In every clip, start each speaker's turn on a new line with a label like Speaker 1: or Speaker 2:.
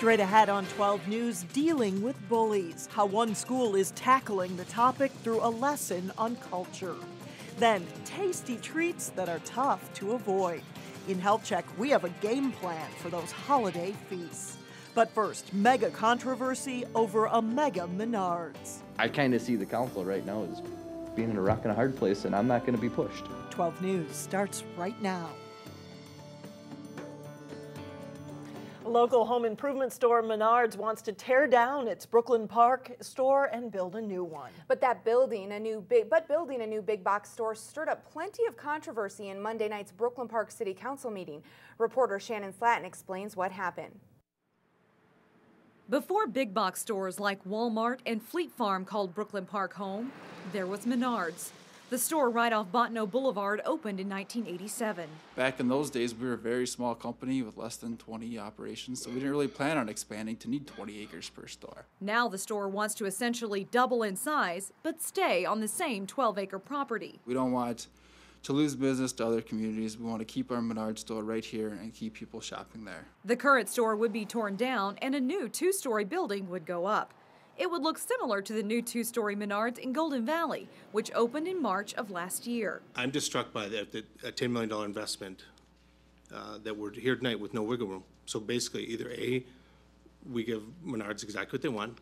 Speaker 1: Straight ahead on 12 News, dealing with bullies, how one school is tackling the topic through a lesson on culture. Then, tasty treats that are tough to avoid. In Health Check, we have a game plan for those holiday feasts. But first, mega controversy over a mega Menards.
Speaker 2: I kind of see the council right now as being in a rock and a hard place, and I'm not going to be pushed.
Speaker 1: 12 News starts right now. A local home improvement store, Menards, wants to tear down its Brooklyn Park store and build a new one.
Speaker 3: But building a new big box store stirred up plenty of controversy in Monday night's Brooklyn Park City Council meeting. Reporter Shannon Slatton explains what happened.
Speaker 4: Before big box stores like Walmart and Fleet Farm called Brooklyn Park home, there was Menards. The store right off Bottineau Boulevard opened in 1987.
Speaker 5: Back in those days, we were a very small company with less than 20 operations, so we didn't really plan on expanding to need 20 acres per store.
Speaker 4: Now the store wants to essentially double in size, but stay on the same 12-acre property.
Speaker 5: We don't want to lose business to other communities. We want to keep our Menards store right here and keep people shopping there.
Speaker 4: The current store would be torn down and a new 2-story building would go up. It would look similar to the new 2-story Menards in Golden Valley, which opened in March of last year.
Speaker 6: I'm just struck by the $10 million investment that we're here tonight with no wiggle room. So basically, either A, we give Menards exactly what they want,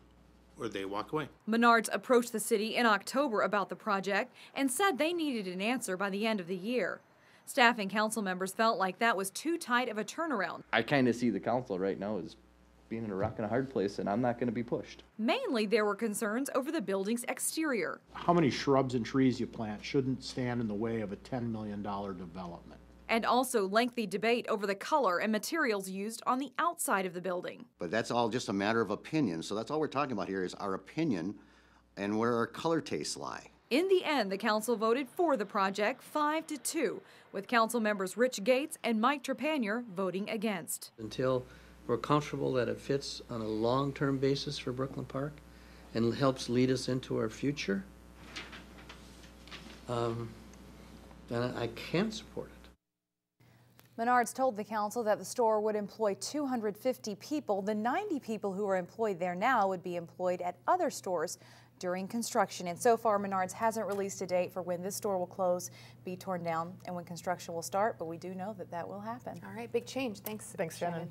Speaker 6: or they walk away.
Speaker 4: Menards approached the city in October about the project and said they needed an answer by the end of the year. Staff and council members felt like that was too tight of a turnaround.
Speaker 2: I kind of see the council right now as being in a rock and a hard place, and I'm not going to be pushed.
Speaker 4: Mainly, there were concerns over the building's exterior.
Speaker 7: How many shrubs and trees you plant shouldn't stand in the way of a $10 million development.
Speaker 4: And also lengthy debate over the color and materials used on the outside of the building.
Speaker 8: But that's all just a matter of opinion, so that's all we're talking about here is our opinion and where our color tastes lie.
Speaker 4: In the end, the council voted for the project 5-2, with council members Rich Gates and Mike Trepanier voting against.
Speaker 9: Until we're comfortable that it fits on a long-term basis for Brooklyn Park and helps lead us into our future, then I can't support it.
Speaker 3: Menards told the council that the store would employ 250 people. The 90 people who are employed there now would be employed at other stores during construction. And so far, Menards hasn't released a date for when this store will close, be torn down, and when construction will start, but we do know that that will happen. All right, big change. Thanks,
Speaker 1: Shannon.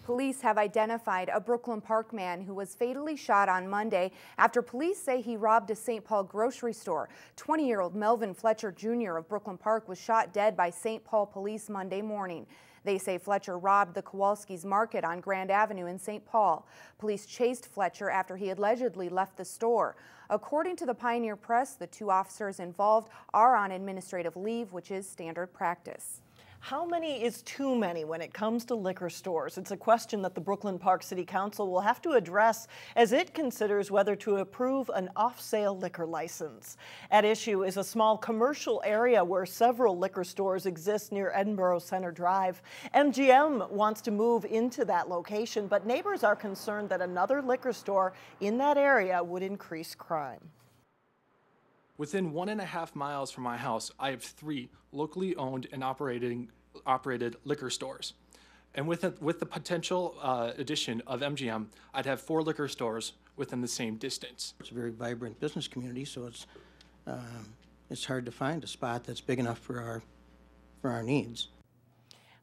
Speaker 3: Police have identified a Brooklyn Park man who was fatally shot on Monday after police say he robbed a St. Paul grocery store. 20-year-old Melvin Fletcher Jr. of Brooklyn Park was shot dead by St. Paul police Monday morning. They say Fletcher robbed the Kowalski's Market on Grand Avenue in St. Paul. Police chased Fletcher after he allegedly left the store. According to the Pioneer Press, the 2 officers involved are on administrative leave, which is standard practice.
Speaker 1: How many is too many when it comes to liquor stores? It's a question that the Brooklyn Park City Council will have to address as it considers whether to approve an off-sale liquor license. At issue is a small commercial area where several liquor stores exist near Edinbrook Center Drive. MGM wants to move into that location, but neighbors are concerned that another liquor store in that area would increase crime.
Speaker 10: Within 1.5 miles from my house, I have 3 locally owned and operated liquor stores. And with the potential addition of MGM, I'd have 4 liquor stores within the same distance.
Speaker 9: It's a very vibrant business community, so it's hard to find a spot that's big enough for our needs.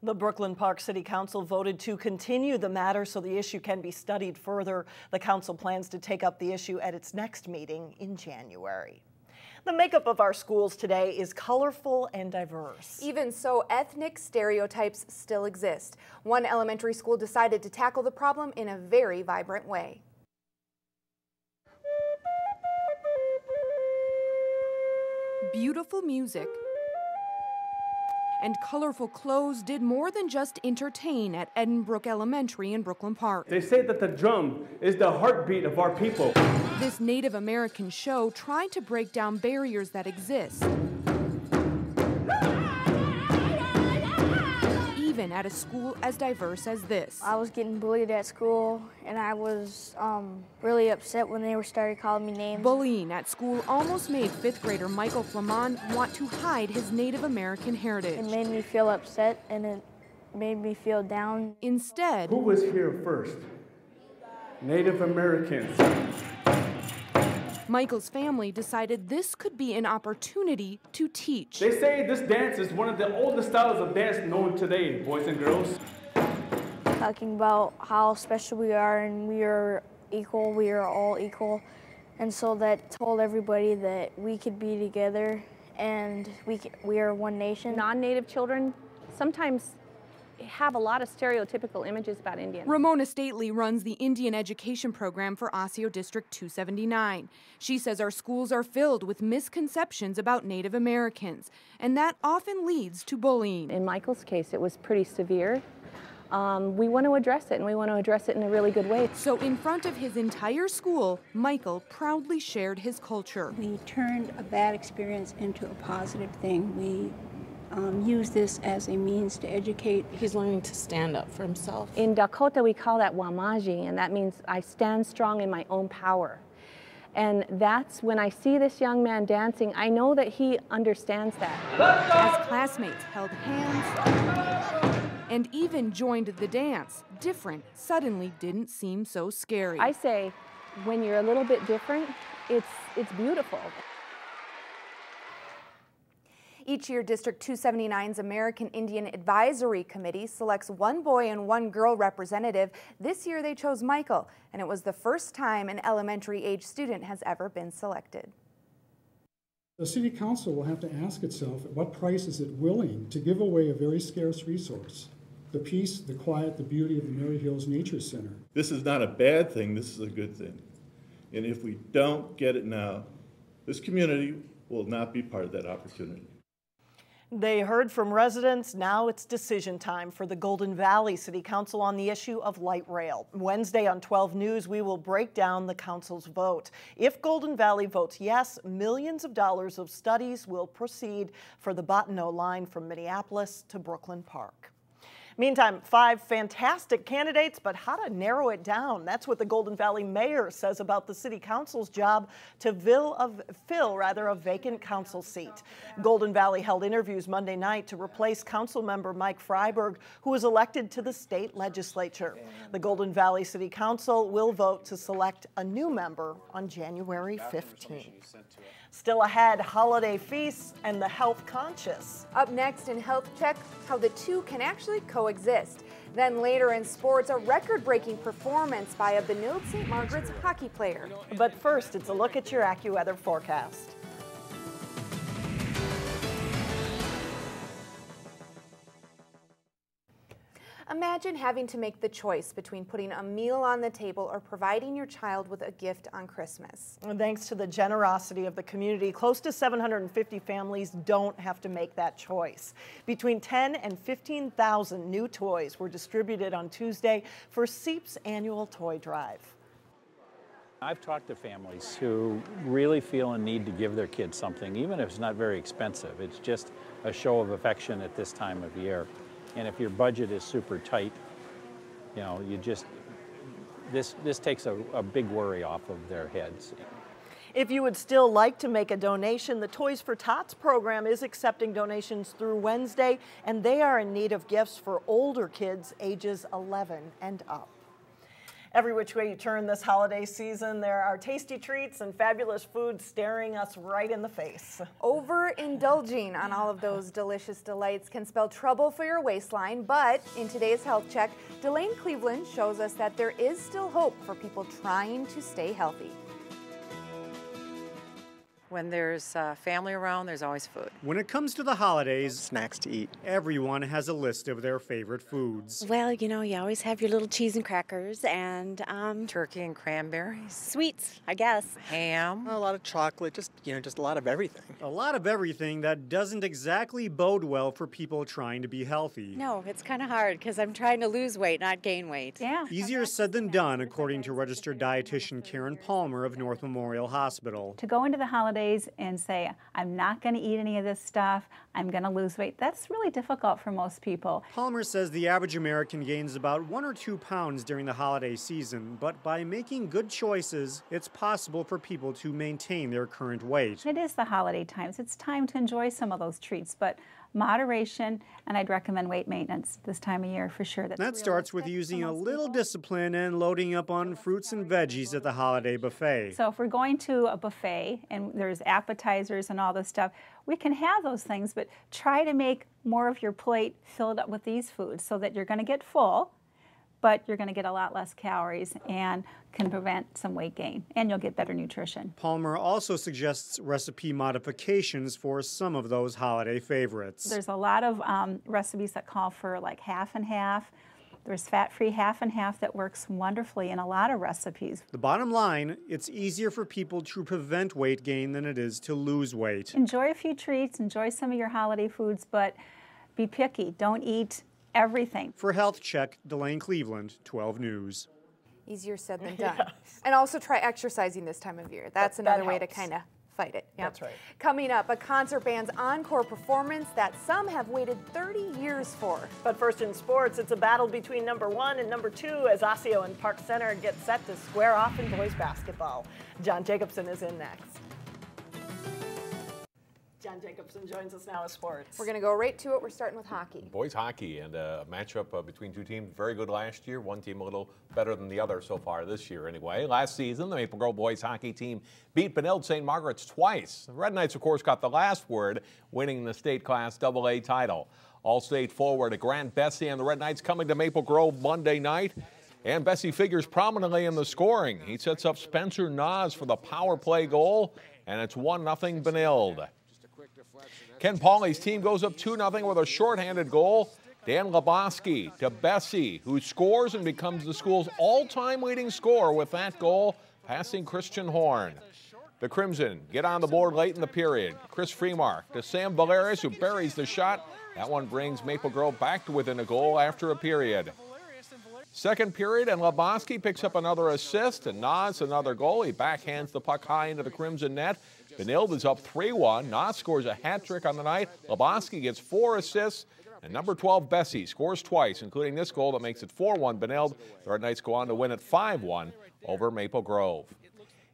Speaker 1: The Brooklyn Park City Council voted to continue the matter so the issue can be studied further. The council plans to take up the issue at its next meeting in January. The makeup of our schools today is colorful and diverse.
Speaker 3: Even so, ethnic stereotypes still exist. One elementary school decided to tackle the problem in a very vibrant way.
Speaker 11: Beautiful music and colorful clothes did more than just entertain at Edinbrook Elementary in Brooklyn Park.
Speaker 12: They say that the drum is the heartbeat of our people.
Speaker 11: This Native American show tried to break down barriers that exist, even at a school as diverse as this.
Speaker 13: I was getting bullied at school, and I was really upset when they started calling me names.
Speaker 11: Bullying at school almost made 5th grader Michael Flamon want to hide his Native American heritage.
Speaker 13: It made me feel upset, and it made me feel down.
Speaker 11: Instead,
Speaker 12: who was here first? Native Americans.
Speaker 11: Michael's family decided this could be an opportunity to teach.
Speaker 12: They say this dance is one of the oldest styles of dance known today, boys and girls.
Speaker 13: Talking about how special we are and we are equal, we are all equal. And so that told everybody that we could be together and we are one nation.
Speaker 14: Non-Native children sometimes have a lot of stereotypical images about Indians.
Speaker 11: Ramona Stately runs the Indian education program for Osseo District 279. She says our schools are filled with misconceptions about Native Americans, and that often leads to bullying.
Speaker 14: In Michael's case, it was pretty severe. We want to address it, and we want to address it in a really good way.
Speaker 11: So in front of his entire school, Michael proudly shared his culture.
Speaker 15: We turned a bad experience into a positive thing. We use this as a means to educate.
Speaker 16: He's learning to stand up for himself.
Speaker 14: In Dakota, we call that wamaji, and that means I stand strong in my own power. And that's when I see this young man dancing, I know that he understands that.
Speaker 11: As classmates held hands and even joined the dance, different suddenly didn't seem so scary.
Speaker 14: I say, when you're a little bit different, it's beautiful.
Speaker 3: Each year, District 279's American Indian Advisory Committee selects one boy and one girl representative. This year, they chose Michael, and it was the first time an elementary-age student has ever been selected.
Speaker 17: The City Council will have to ask itself, at what price is it willing to give away a very scarce resource? The peace, the quiet, the beauty of the Mary Hills Nature Center.
Speaker 18: This is not a bad thing, this is a good thing. And if we don't get it now, this community will not be part of that opportunity.
Speaker 1: They heard from residents. Now it's decision time for the Golden Valley City Council on the issue of light rail. Wednesday on 12 News, we will break down the council's vote. If Golden Valley votes yes, millions of dollars of studies will proceed for the Bottineau line from Minneapolis to Brooklyn Park. Meantime, 5 fantastic candidates, but how to narrow it down? That's what the Golden Valley mayor says about the city council's job to fill a vacant council seat. Golden Valley held interviews Monday night to replace council member Mike Freiberg, who was elected to the state legislature. The Golden Valley City Council will vote to select a new member on January 15th. Still ahead, holiday feasts and the health conscious.
Speaker 3: Up next in Health Check, how the two can actually coexist. Then later in sports, a record-breaking performance by a Benilde St. Margaret's hockey player.
Speaker 1: But first, it's a look at your AccuWeather forecast.
Speaker 3: Imagine having to make the choice between putting a meal on the table or providing your child with a gift on Christmas.
Speaker 1: And thanks to the generosity of the community, close to 750 families don't have to make that choice. Between 10 and 15,000 new toys were distributed on Tuesday for SEEP's annual toy drive.
Speaker 19: I've talked to families who really feel a need to give their kids something, even if it's not very expensive. It's just a show of affection at this time of year. And if your budget is super tight, you know, this takes a big worry off of their heads.
Speaker 1: If you would still like to make a donation, the Toys for Tots program is accepting donations through Wednesday, and they are in need of gifts for older kids ages 11 and up. Every which way you turn this holiday season, there are tasty treats and fabulous food staring us right in the face.
Speaker 3: Overindulging on all of those delicious delights can spell trouble for your waistline, but in today's Health Check, Delane Cleveland shows us that there is still hope for people trying to stay healthy.
Speaker 20: When there's family around, there's always food.
Speaker 21: When it comes to the holidays, snacks to eat, everyone has a list of their favorite foods.
Speaker 22: Well, you know, you always have your little cheese and crackers and
Speaker 20: turkey and cranberries.
Speaker 22: Sweets, I guess.
Speaker 20: Ham.
Speaker 23: A lot of chocolate, just a lot of everything.
Speaker 21: A lot of everything that doesn't exactly bode well for people trying to be healthy.
Speaker 22: No, it's kind of hard because I'm trying to lose weight, not gain weight. Yeah.
Speaker 21: Easier said than done, according to registered dietitian Karen Palmer of North Memorial Hospital.
Speaker 24: To go into the holidays
Speaker 2: holidays and say, I'm not going to eat any of this stuff, I'm going to lose weight. That's really difficult for most people.
Speaker 21: Palmer says the average American gains about 1 or 2 pounds during the holiday season, but by making good choices, it's possible for people to maintain their current weight.
Speaker 2: It is the holiday times. It's time to enjoy some of those treats, but moderation, and I'd recommend weight maintenance this time of year for sure.
Speaker 21: That starts with using a little discipline and loading up on fruits and veggies at the holiday buffet.
Speaker 2: So if we're going to a buffet and there's appetizers and all this stuff, we can have those things, but try to make more of your plate filled up with these foods so that you're going to get full, but you're going to get a lot less calories and can prevent some weight gain, and you'll get better nutrition.
Speaker 21: Palmer also suggests recipe modifications for some of those holiday favorites.
Speaker 2: There's a lot of recipes that call for like half and half. There's fat-free half and half that works wonderfully in a lot of recipes.
Speaker 21: The bottom line, it's easier for people to prevent weight gain than it is to lose weight.
Speaker 2: Enjoy a few treats, enjoy some of your holiday foods, but be picky. Don't eat everything.
Speaker 21: For Health Check, Delane Cleveland, 12 News.
Speaker 3: Easier said than done. And also try exercising this time of year. That's another way to kind of fight it. Yep.
Speaker 1: That's right.
Speaker 3: Coming up, a concert band's encore performance that some have waited 30 years for.
Speaker 1: But first in sports, it's a battle between number 1 and number 2 as Osseo and Park Center get set to square off in boys basketball. John Jacobson is in next. John Jacobson joins us now with sports.
Speaker 3: We're going to go right to it. We're starting with hockey.
Speaker 5: Boys hockey and a matchup between two teams. Very good last year. One team a little better than the other so far this year anyway. Last season, the Maple Grove boys hockey team beat Benilde St. Margaret's twice. The Red Knights, of course, got the last word, winning the state class AA title. All-state forward Grant Bessie and the Red Knights coming to Maple Grove Monday night. And Bessie figures prominently in the scoring. He sets up Spencer Nas for the power play goal, and it's 1-0 Benilde. Ken Pauley's team goes up 2-0 with a shorthanded goal. Dan Lebowski to Bessie, who scores and becomes the school's all-time leading scorer with that goal, passing Christian Horn. The Crimson get on the board late in the period. Chris Freemark to Sam Valeris, who buries the shot. That one brings Maple Grove back to within a goal after a period. Second period, and Lebowski picks up another assist, and Nas another goal. He backhands the puck high into the Crimson net. Benilde is up 3-1. Nas scores a hat trick on the night. Lebowski gets 4 assists. And number 12, Bessie, scores twice, including this goal that makes it 4-1 Benilde. The Red Knights go on to win at 5-1 over Maple Grove.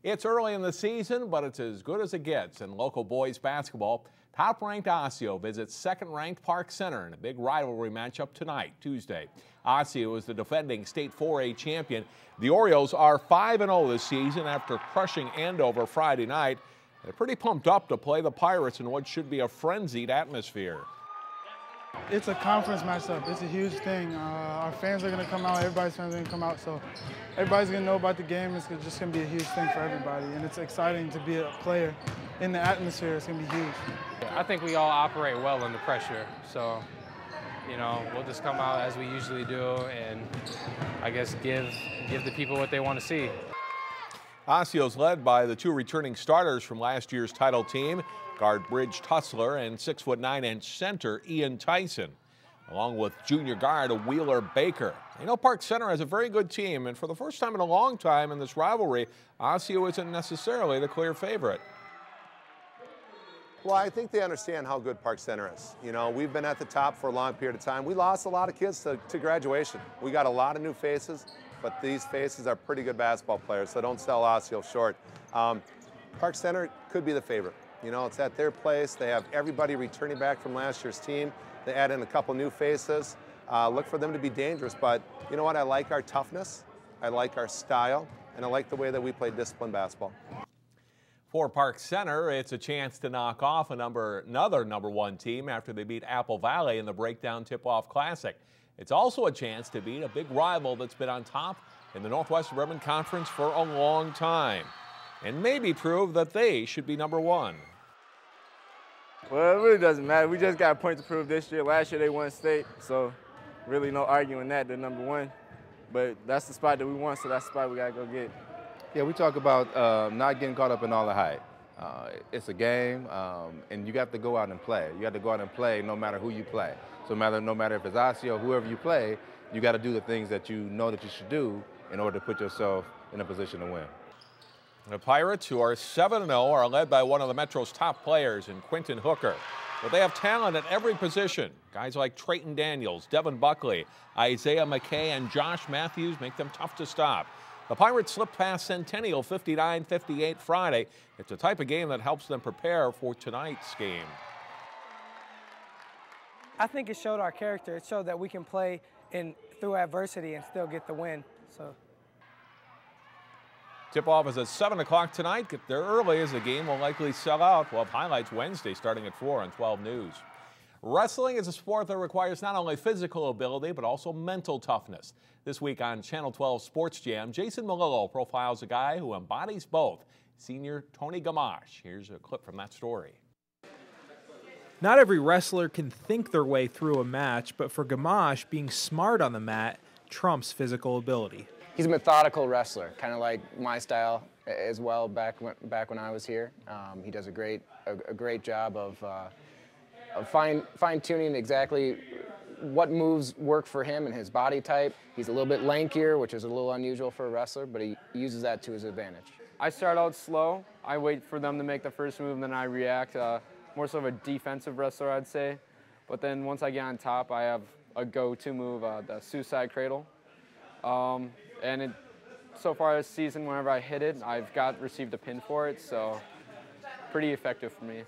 Speaker 5: It's early in the season, but it's as good as it gets in local boys basketball. Top-ranked Osseo visits second-ranked Park Center in a big rivalry matchup tonight, Tuesday. Osseo is the defending state 4A champion. The Orioles are 5-0 this season after crushing Andover Friday night. They're pretty pumped up to play the Pirates in what should be a frenzied atmosphere.
Speaker 6: It's a conference matchup. It's a huge thing. Our fans are going to come out. Everybody's fans are going to come out. So everybody's going to know about the game. It's just going to be a huge thing for everybody. And it's exciting to be a player in the atmosphere. It's going to be huge.
Speaker 24: I think we all operate well under pressure. So, you know, we'll just come out as we usually do and I guess give the people what they want to see.
Speaker 5: Osseo's led by the 2 returning starters from last year's title team, guard Bridge Tussler and 6'9" center Ian Tyson, along with junior guard Wheeler Baker. You know, Park Center has a very good team, and for the first time in a long time in this rivalry, Osseo isn't necessarily the clear favorite.
Speaker 25: Well, I think they understand how good Park Center is. You know, we've been at the top for a long period of time. We lost a lot of kids to graduation. We got a lot of new faces, but these faces are pretty good basketball players, so don't sell Osseo short. Park Center could be the favorite. You know, it's at their place. They have everybody returning back from last year's team. They add in a couple new faces. Look for them to be dangerous, but you know what? I like our toughness, I like our style, and I like the way that we play disciplined basketball.
Speaker 5: For Park Center, it's a chance to knock off another number 1 team after they beat Apple Valley in the Breakdown Tip-Off Classic. It's also a chance to beat a big rival that's been on top in the Northwest Suburban Conference for a long time, and maybe prove that they should be number 1.
Speaker 26: Well, it really doesn't matter. We just got a point to prove this year. Last year they won state, so really no arguing that they're number 1. But that's the spot that we want, so that's the spot we got to go get.
Speaker 27: Yeah, we talk about not getting caught up in all the hype. It's a game, and you got to go out and play. You got to go out and play no matter who you play. So no matter if it's Osseo or whoever you play, you got to do the things that you know that you should do in order to put yourself in a position to win.
Speaker 5: The Pirates, who are 7-0, are led by one of the Metro's top players in Quentin Hooker. But they have talent at every position. Guys like Trayton Daniels, Devin Buckley, Isaiah McKay, and Josh Matthews make them tough to stop. The Pirates slipped past Centennial 59-58 Friday. It's the type of game that helps them prepare for tonight's game.
Speaker 4: I think it showed our character. It showed that we can play through adversity and still get the win. So.
Speaker 5: Tip-off is at 7 o'clock tonight. Get there early as the game will likely sell out. We'll have highlights Wednesday starting at 4 on 12 News. Wrestling is a sport that requires not only physical ability, but also mental toughness. This week on Channel 12 Sports Jam, Jason Malillo profiles a guy who embodies both. Senior Tony Gamache. Here's a clip from that story.
Speaker 7: Not every wrestler can think their way through a match, but for Gamache, being smart on the mat trumps physical ability.
Speaker 8: He's a methodical wrestler, kind of like my style as well back when I was here. He does a great job of fine-tuning exactly what moves work for him and his body type. He's a little bit lankier, which is a little unusual for a wrestler, but he uses that to his advantage.
Speaker 9: I start out slow. I wait for them to make the first move, and then I react. More so of a defensive wrestler, I'd say. But then once I get on top, I have a go-to move, the suicide cradle. And so far this season, whenever I hit it, I've received a pin for it, so pretty effective for me.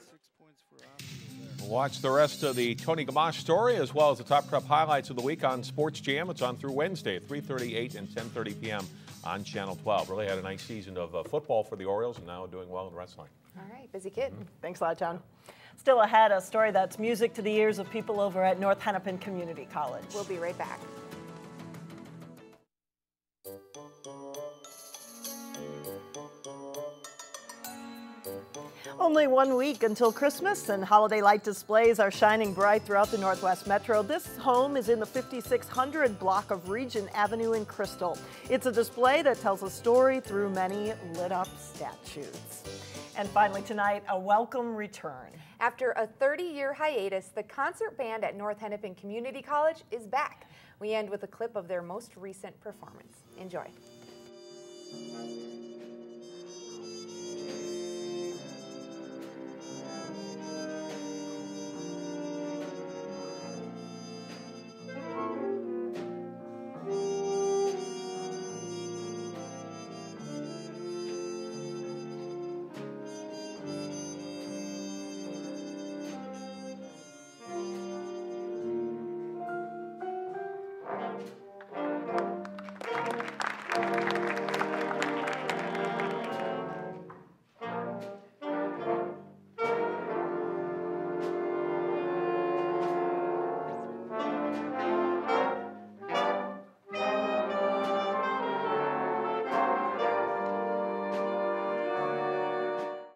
Speaker 5: Watch the rest of the Tony Gamache story as well as the top prep highlights of the week on Sports Jam. It's on through Wednesday, 3:30, 8, and 10:30 p.m. on Channel 12. Really had a nice season of football for the Orioles and now doing well in wrestling.
Speaker 3: All right, busy kid.
Speaker 1: Thanks a lot, John. Still ahead, a story that's music to the ears of people over at North Hennepin Community College.
Speaker 3: We'll be right back.
Speaker 1: Only 1 week until Christmas, and holiday light displays are shining bright throughout the Northwest Metro. This home is in the 5600 block of Regent Avenue in Crystal. It's a display that tells a story through many lit-up statues. And finally tonight, a welcome return.
Speaker 3: After a 30-year hiatus, the concert band at North Hennepin Community College is back. We end with a clip of their most recent performance. Enjoy.